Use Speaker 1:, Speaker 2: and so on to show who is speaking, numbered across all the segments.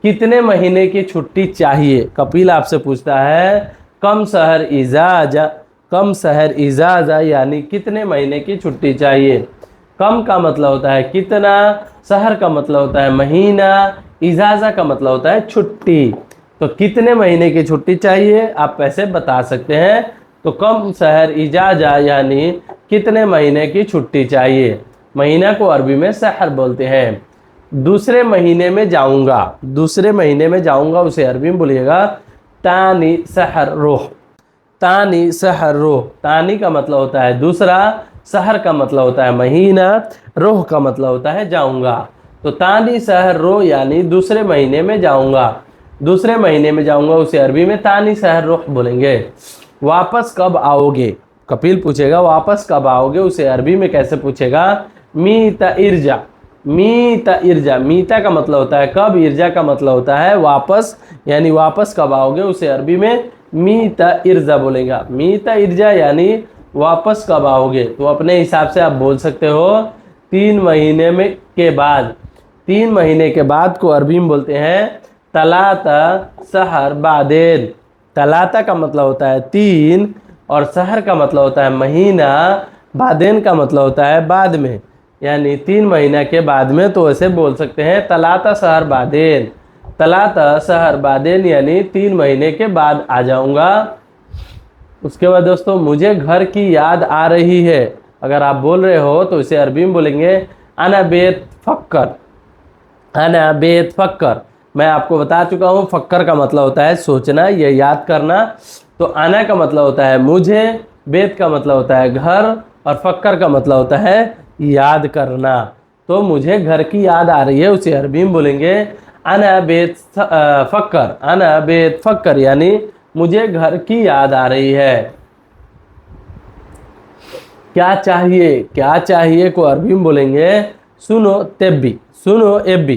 Speaker 1: कितने महीने की छुट्टी चाहिए? कपिल आपसे पूछता है कम शहर इजाजा यानी कितने महीने की छुट्टी चाहिए। कम का मतलब होता है कितना, शहर का मतलब होता है महीना, इजाजा का मतलब होता है छुट्टी। तो कितने महीने की छुट्टी चाहिए आप कैसे बता सकते हैं? तो कम शहर इजाजा यानी कितने महीने की छुट्टी चाहिए। महीना को अरबी में शहर बोलते हैं। दूसरे महीने में जाऊंगा, दूसरे महीने में जाऊंगा उसे अरबी में बोलिएगा तानी शहर रोह। तानी शहर रोह, तानी का मतलब होता है दूसरा, शहर का मतलब होता है महीना, रोह का मतलब होता है जाऊंगा। तो तानी शहर रोह यानी दूसरे महीने में जाऊंगा। दूसरे महीने में जाऊंगा उसे अरबी में तानी शहर रोह बोलेंगे। वापस कब आओगे? कपिल पूछेगा वापस कब आओगे, उसे अरबी में कैसे पूछेगा? मीता इर्जा। मीता इर्जा, मीता का मतलब होता है कब, इर्जा का मतलब होता है वापस, यानी वापस कब आओगे उसे अरबी में मीता इर्जा बोलेगा। मीता इर्जा यानी वापस कब आओगे। तो अपने हिसाब से आप बोल सकते हो 3 महीने में के बाद। 3 महीने के बाद को अरबी में बोलते हैं तलाता शहर बादेन। तलाता का मतलब होता है 3 और शहर का मतलब होता है महीना, बादेन का मतलब होता है बाद में, यानी 3 महीना के बाद में। तो ऐसे बोल सकते हैं तलाता शहर बादेन। तलाता शहर बादेन यानी 3 महीने के बाद आ जाऊंगा। उसके बाद दोस्तों मुझे घर की याद आ रही है। अगर आप बोल रहे हो तो इसे अरबी में बोलेंगे अना बेत फक्कर। अना बेत फक्कर, मैं आपको बता चुका हूँ फक्कर का मतलब होता है सोचना या याद करना। तो अना का मतलब होता है मुझे, बेत का मतलब होता है घर और फक्कर का मतलब होता है याद करना। तो मुझे घर की याद आ रही है उसे अरबी में बोलेंगे अना बेत फक्कर। अना बेत फक्कर यानी मुझे घर की याद आ रही है। क्या चाहिए? क्या चाहिए को अरबी में बोलेंगे सुनो तेब्बी। सुनो एब्बी।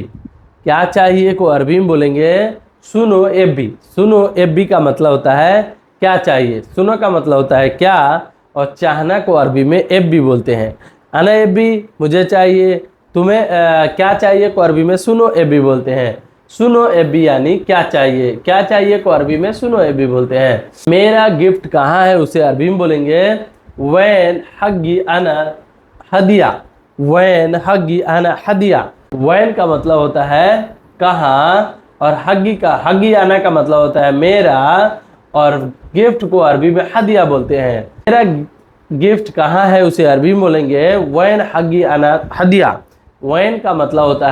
Speaker 1: क्या चाहिए को अरबी में बोलेंगे सुनो एब्बी। सुनो एब्बी का मतलब होता है क्या चाहिए। सुनो का मतलब होता है क्या, और चाहना को अरबी में एब्बी बोलते हैं। अना एब्बी मुझे चाहिए, तुम्हें क्या चाहिए को अरबी में सुनो एब्बी बोलते हैं। सुनो एब्बी यानी क्या चाहिए। क्या चाहिए को अरबी में सुनो एब्बी बोलते हैं। मेरा गिफ्ट कहाँ है उसे अरबी में बोलेंगे वैन हग्गी अना हदिया। वैन हग्गी अना हदिया। वैन का मतलब होता है कहाँ, और हग्गी आना का मतलब होता है मेरा, और गिफ्ट को अरबी में हदिया बोलते हैं। मेरा गिफ्ट कहाँ है उसे अरबी में बोलेंगे वैन हग्गी अना हदिया। वैन का मतलब होता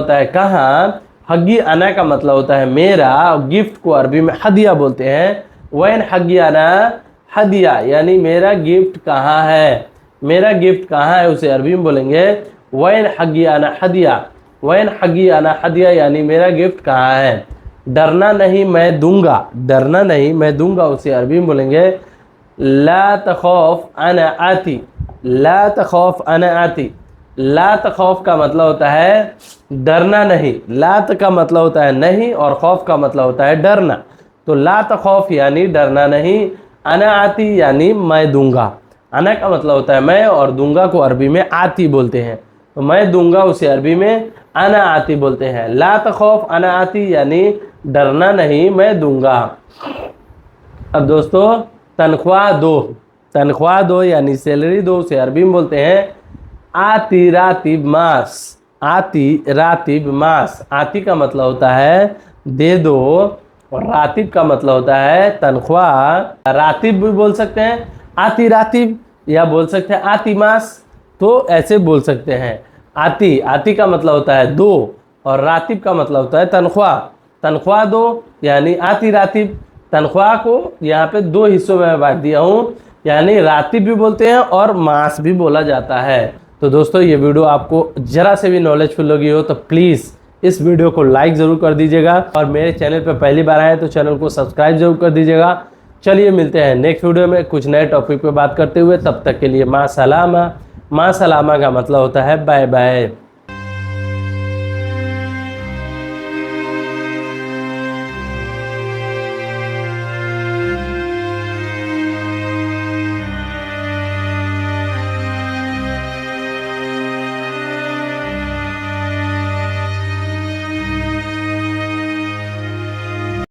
Speaker 1: है कहाँ, हग्गी आना का मतलब होता है मेरा, और गिफ्ट को अरबी में हदिया बोलते हैं। वैन हग्गी आना हदिया यानी मेरा गिफ्ट कहाँ है। मेरा गिफ्ट कहाँ है उसे अरबी में बोलेंगे वैन हग्गी आना हदिया। वैन हग्गी आना हदिया यानी मेरा गिफ्ट कहाँ है। डरना नहीं मैं दूंगा। डरना नहीं मैं दूंगा उसे अरबी में बोलेंगे ला तखौफ अना आती। ला तखौफ अना आती। ला तखौफ का मतलब होता है डरना नहीं। लात का मतलब होता है नहीं और खौफ का मतलब होता है डरना। तो ला तखौफ यानी डरना नहीं, अना आती यानी मैं दूंगा। अना का मतलब होता है मैं और दूंगा को अरबी में आती बोलते हैं। तो मैं दूंगा उसे अरबी में अना आती बोलते हैं। ला तखौफ अना आती यानी डरना नहीं मैं दूंगा। अब दोस्तों तनख्वाह दो। तनख्वाह दो यानी सैलरी दो उसे अरबी में बोलते हैं आती रातिब मास। आती रातिब मास। आती का मतलब होता है दे दो और रातिब का मतलब होता है तनख्वाह। रातिब भी बोल सकते हैं आती रातिब, या बोल सकते हैं आती मास। तो ऐसे बोल सकते हैं आती का मतलब होता है दो और रातिब का मतलब होता है तनख्वाह। तनख्वाह दो यानी आती रातिब। तनख्वाह को यहाँ पे 2 हिस्सों में बांट दिया हूँ, यानी रातिब भी बोलते हैं और मास भी बोला जाता है। तो दोस्तों ये वीडियो आपको जरा से भी नॉलेजफुल लगी हो तो प्लीज़ इस वीडियो को लाइक ज़रूर कर दीजिएगा, और मेरे चैनल पर पहली बार आए तो चैनल को सब्सक्राइब जरूर कर दीजिएगा। चलिए मिलते हैं नेक्स्ट वीडियो में कुछ नए टॉपिक पे बात करते हुए। तब तक के लिए माँ सलामा। माँ सलामा का मतलब होता है बाय बाय।